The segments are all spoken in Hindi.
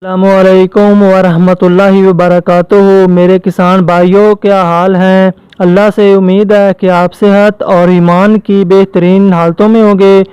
अस्सलामुअलैकुम वरहमतुल्लाहि वबरकातुहू। मेरे किसान भाइयों, क्या हाल हैं। अल्लाह से उम्मीद है कि आप सेहत और ईमान की बेहतरीन हालतों में होंगे।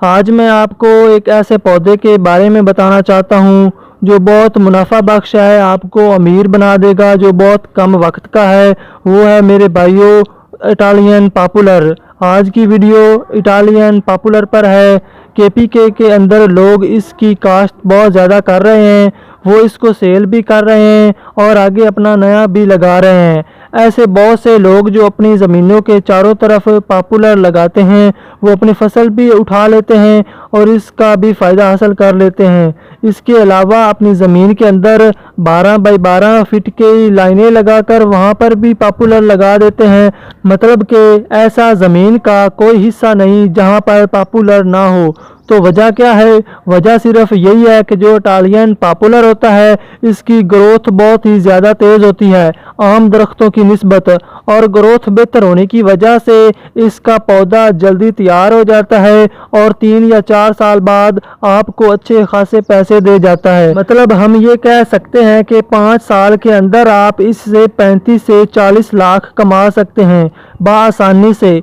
आज मैं आपको एक ऐसे पौधे के बारे में बताना चाहता हूँ जो बहुत मुनाफा बख्श है, आपको अमीर बना देगा, जो बहुत कम वक्त का है। वो है मेरे भाइयों इटालियन पॉपुलर। आज की वीडियो इटालियन पॉपुलर पर है। केपीके के अंदर लोग इसकी काश्त बहुत ज़्यादा कर रहे हैं, वो इसको सेल भी कर रहे हैं और आगे अपना नया भी लगा रहे हैं। ऐसे बहुत से लोग जो अपनी ज़मीनों के चारों तरफ पॉपुलर लगाते हैं, वो अपनी फसल भी उठा लेते हैं और इसका भी फ़ायदा हासिल कर लेते हैं। इसके अलावा अपनी ज़मीन के अंदर 12 बाई 12 फीट की लाइनें लगाकर वहाँ पर भी पॉपुलर लगा देते हैं। मतलब कि ऐसा ज़मीन का कोई हिस्सा नहीं जहाँ पर पॉपुलर ना हो। तो वजह क्या है? वजह सिर्फ यही है कि जो इटालियन पॉपुलर होता है, इसकी ग्रोथ बहुत ही ज़्यादा तेज़ होती है आम दरख्तों की निस्बत, और ग्रोथ बेहतर होने की वजह से इसका पौधा जल्दी तैयार हो जाता है और 3 या 4 साल बाद आपको अच्छे खासे पैसे दे जाता है। मतलब हम ये कह सकते हैं कि 5 साल के अंदर आप इससे 35 से 40 लाख कमा सकते हैं बआसानी से।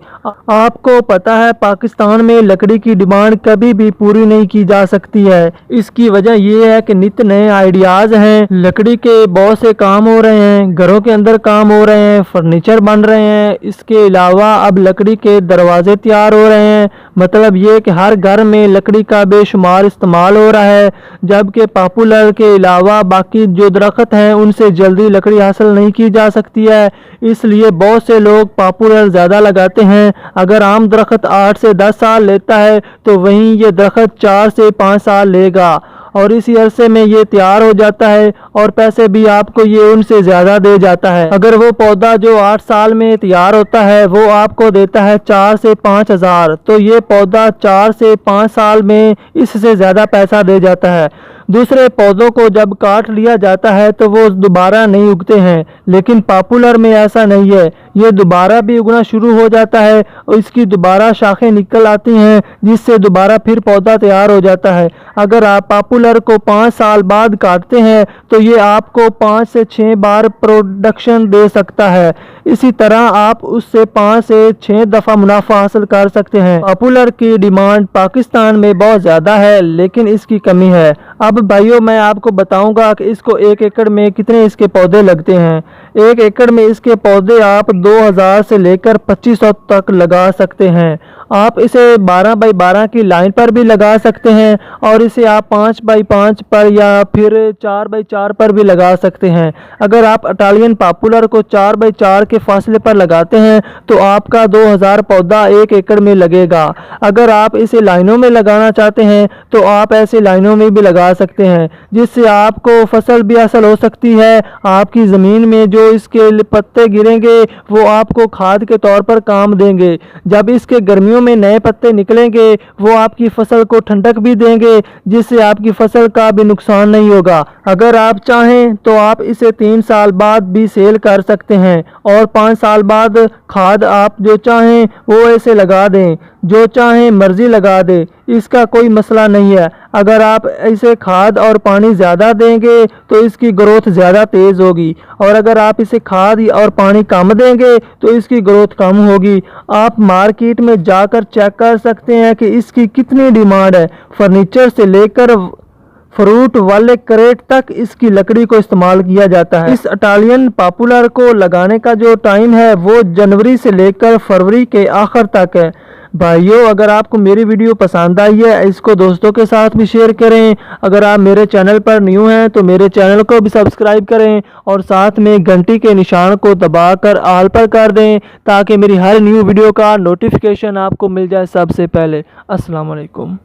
आपको पता है पाकिस्तान में लकड़ी की डिमांड कभी भी पूरी नहीं की जा सकती है। इसकी वजह यह है कि नित्य नए आइडियाज़ हैं, लकड़ी के बहुत से काम हो रहे हैं, घरों के अंदर काम हो रहे हैं, फर्नीचर बन रहे हैं। इसके अलावा अब लकड़ी के दरवाजे तैयार हो रहे हैं। मतलब ये कि हर घर में लकड़ी का बेशुमार इस्तेमाल हो रहा है, जबकि पॉपुलर के अलावा बाकी जो दरख्त हैं उनसे जल्दी लकड़ी हासिल नहीं की जा सकती है। इसलिए बहुत से लोग पॉपुलर ज़्यादा लगाते हैं। अगर आम दरख्त 8 से 10 साल लेता है तो वहीं ये दरख्त 4 से 5 साल लेगा और इसी अरसे में ये तैयार हो जाता है और पैसे भी आपको ये उनसे ज़्यादा दे जाता है। अगर वो पौधा जो 8 साल में तैयार होता है वो आपको देता है 4 से 5 हज़ार, तो ये पौधा 4 से 5 साल में इससे ज़्यादा पैसा दे जाता है। दूसरे पौधों को जब काट लिया जाता है तो वो दोबारा नहीं उगते हैं, लेकिन पॉपुलर में ऐसा नहीं है। ये दोबारा भी उगना शुरू हो जाता है और इसकी दोबारा शाखें निकल आती हैं, जिससे दोबारा फिर पौधा तैयार हो जाता है। अगर आप पॉपुलर को 5 साल बाद काटते हैं तो ये आपको 5 से 6 बार प्रोडक्शन दे सकता है। इसी तरह आप उससे 5 से 6 दफ़ा मुनाफा हासिल कर सकते हैं। पॉपुलर की डिमांड पाकिस्तान में बहुत ज़्यादा है, लेकिन इसकी कमी है। अब भाइयों मैं आपको बताऊंगा कि इसको 1 एकड़ में कितने इसके पौधे लगते हैं। 1 एकड़ में इसके पौधे आप 2000 से लेकर 2500 तक लगा सकते हैं। आप इसे 12 बाई 12 की लाइन पर भी लगा सकते हैं और इसे आप 5 बाई 5 पर या फिर 4 बाई 4 पर भी लगा सकते हैं। अगर आप इटालियन पॉपुलर को 4 बाई 4 के फासले पर लगाते हैं तो आपका 2000 पौधा 1 एकड़ में लगेगा। अगर आप इसे लाइनों में लगाना चाहते हैं तो आप ऐसे लाइनों में भी लगा सकते हैं, जिससे आपको फसल भी हासिल हो सकती है। आपकी ज़मीन में जो इसके पत्ते गिरेंगे वो आपको खाद के तौर पर काम देंगे। जब इसके गर्मियों में नए पत्ते निकलेंगे वो आपकी फसल को ठंडक भी देंगे, जिससे आपकी फसल का भी नुकसान नहीं होगा। अगर आप चाहें तो आप इसे 3 साल बाद भी सेल कर सकते हैं और 5 साल बाद खाद आप जो चाहें वो ऐसे लगा दें, जो चाहें मर्जी लगा दें, इसका कोई मसला नहीं है। अगर आप इसे खाद और पानी ज़्यादा देंगे तो इसकी ग्रोथ ज़्यादा तेज़ होगी, और अगर आप इसे खाद और पानी कम देंगे तो इसकी ग्रोथ कम होगी। आप मार्केट में जाकर चेक कर सकते हैं कि इसकी कितनी डिमांड है। फर्नीचर से लेकर फ्रूट वाले क्रेट तक इसकी लकड़ी को इस्तेमाल किया जाता है। इस इटालियन पॉपुलर को लगाने का जो टाइम है वो जनवरी से लेकर फरवरी के आखिर तक है। भाइयों, अगर आपको मेरी वीडियो पसंद आई है इसको दोस्तों के साथ भी शेयर करें। अगर आप मेरे चैनल पर न्यू हैं तो मेरे चैनल को भी सब्सक्राइब करें और साथ में घंटी के निशान को दबाकर ऑल पर कर दें, ताकि मेरी हर न्यू वीडियो का नोटिफिकेशन आपको मिल जाए सबसे पहले। अस्सलाम वालेकुम।